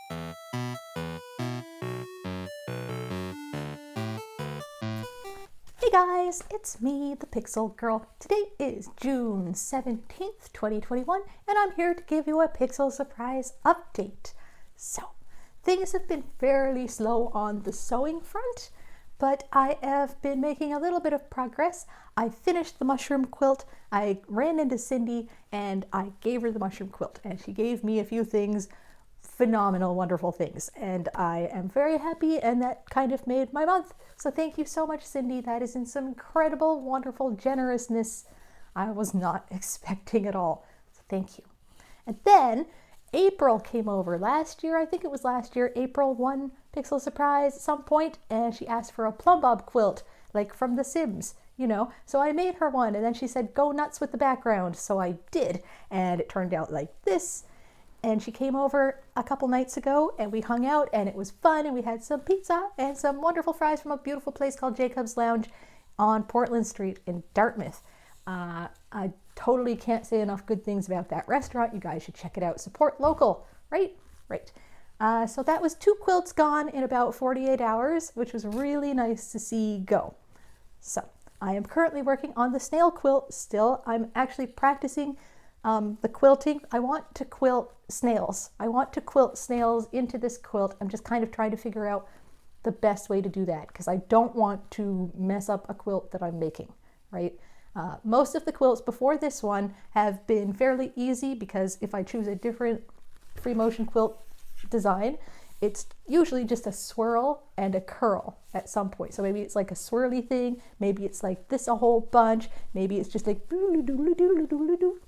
Hey guys, it's me, the Pixel Girl. Today is June 17th, 2021, and I'm here to give you a Pixel surprise update. So, things have been fairly slow on the sewing front, but I have been making a little bit of progress. I finished the mushroom quilt, I ran into Cindy, and I gave her the mushroom quilt, and she gave me a few things, phenomenal, wonderful things, and I am very happy, and that kind of made my month. So thank you so much, Cindy. That is in some incredible, wonderful generousness I was not expecting at all. So thank you. And then April came over last year. I think it was last year. April won Pixel Surprise at some point, and she asked for a Plum Bob quilt, like from The Sims, you know. So I made her one, and then she said, go nuts with the background. So I did, and it turned out like this. And she came over a couple nights ago and we hung out and it was fun, and we had some pizza and some wonderful fries from a beautiful place called Jacob's Lounge on Portland Street in Dartmouth. I totally can't say enough good things about that restaurant. You guys should check it out. Support local, right? Right. So that was 2 quilts gone in about 48 hours, which was really nice to see go. So I am currently working on the snail quilt still. I'm actually practicing the quilting. I want to quilt snails. I want to quilt snails into this quilt. I'm just kind of trying to figure out the best way to do that because I don't want to mess up a quilt that I'm making, right? Most of the quilts before this one have been fairly easy because if I choose a different free motion quilt design, it's usually just a swirl and a curl at some point. So maybe it's like a swirly thing, maybe it's like this a whole bunch, maybe it's just like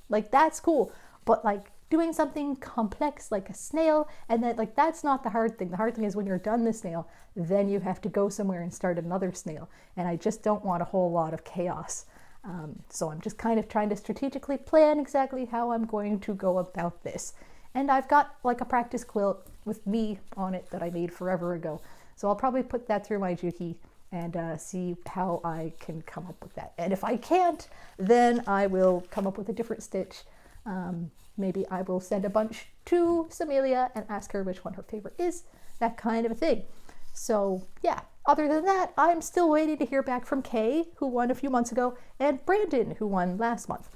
like that's cool. But like doing something complex like a snail, and then like that's not the hard thing. The hard thing is when you're done the snail, then you have to go somewhere and start another snail. And I just don't want a whole lot of chaos. So I'm just kind of trying to strategically plan exactly how I'm going to go about this. And I've got like a practice quilt with me on it that I made forever ago. So I'll probably put that through my Juki and see how I can come up with that. And if I can't, then I will come up with a different stitch. Maybe I will send a bunch to Samelia and ask her which one her favorite is, that kind of a thing. So yeah, other than that, I'm still waiting to hear back from Kay, who won a few months ago, and Brandon, who won last month.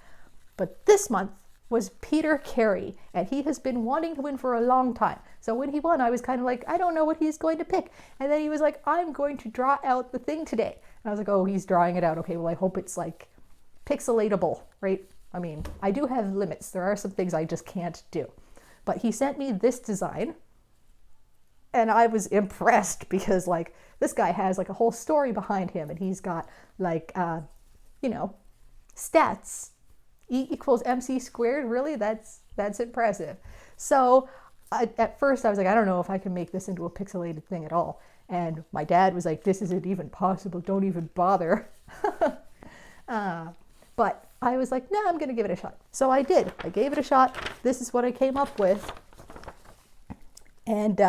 But this month was Peter Carey, and he has been wanting to win for a long time. So when he won, I was kind of like, I don't know what he's going to pick. And then he was like, I'm going to draw out the thing today. And I was like, oh, he's drawing it out. Okay, well, I hope it's like pixelatable, right? I mean, I do have limits. There are some things I just can't do. But he sent me this design, and I was impressed because like this guy has like a whole story behind him, and he's got like, you know, stats. E equals MC squared, really? That's impressive. So at first I was like, I don't know if I can make this into a pixelated thing at all. And my dad was like, this isn't even possible, don't even bother. But I was like, no, I'm gonna give it a shot. So I did, I gave it a shot. This is what I came up with. And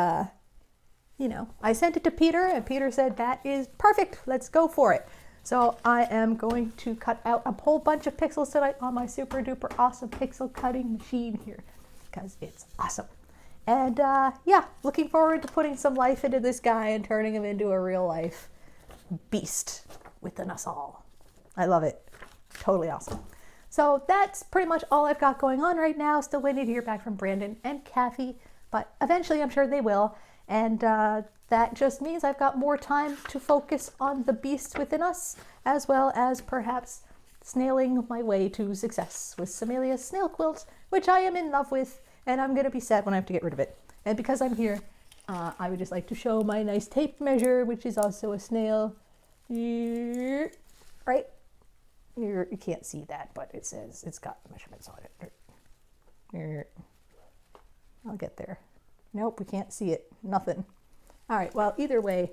you know, I sent it to Peter, and Peter said, that is perfect, let's go for it. So I am going to cut out a whole bunch of pixels tonight on my super duper awesome pixel cutting machine here because it's awesome. And yeah, looking forward to putting some life into this guy and turning him into a real life beast within us all. I love it. Totally awesome. So that's pretty much all I've got going on right now. Still waiting to hear back from Brandon and Kathy, but eventually I'm sure they will. And that just means I've got more time to focus on the beasts within us, as well as perhaps snailing my way to success with Samelia's snail quilt, which I am in love with, and I'm going to be sad when I have to get rid of it. And because I'm here, I would just like to show my nice tape measure, which is also a snail. Right? You can't see that, but it says it's got measurements on it. I'll get there. Nope, we can't see it. Nothing. All right, well, either way,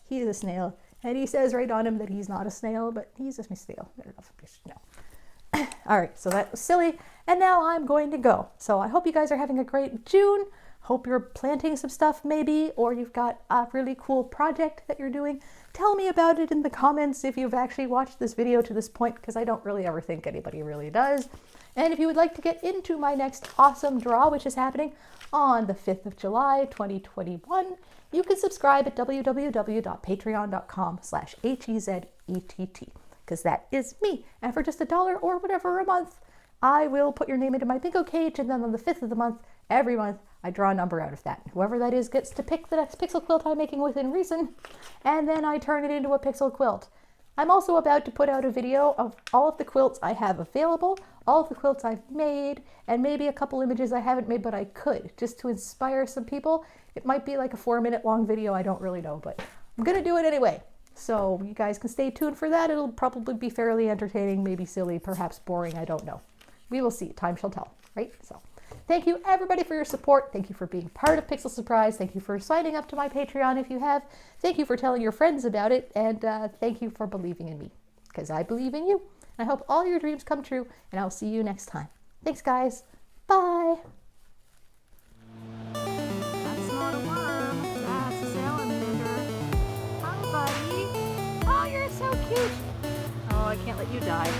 he's a snail. And he says right on him that he's not a snail, but he's just a snail. I don't know if you should know. All right, so that was silly. And now I'm going to go. So I hope you guys are having a great June. Hope you're planting some stuff maybe, or you've got a really cool project that you're doing. Tell me about it in the comments if you've actually watched this video to this point, because I don't really ever think anybody really does. And if you would like to get into my next awesome draw, which is happening on the 5th of July, 2021, you can subscribe at www.patreon.com/HEZETT, because that is me. And for just $1 or whatever a month, I will put your name into my bingo cage, and then on the 5th of the month, every month, I draw a number out of that. Whoever that is gets to pick the next pixel quilt I'm making within reason, and then I turn it into a pixel quilt. I'm also about to put out a video of all of the quilts I have available, all of the quilts I've made, and maybe a couple images I haven't made but I could, just to inspire some people. It might be like a 4-minute long video, I don't really know, but I'm gonna do it anyway. So you guys can stay tuned for that. It'll probably be fairly entertaining, maybe silly, perhaps boring, I don't know. We will see, time shall tell, right? So thank you everybody for your support. Thank you for being part of Pixel Surprise. Thank you for signing up to my Patreon if you have. Thank you for telling your friends about it. And thank you for believing in me, because I believe in you. I hope all your dreams come true, and I'll see you next time. Thanks, guys. Bye. That's not a worm. That's a salamander. Hi, buddy. Oh, you're so cute. Oh, I can't let you die.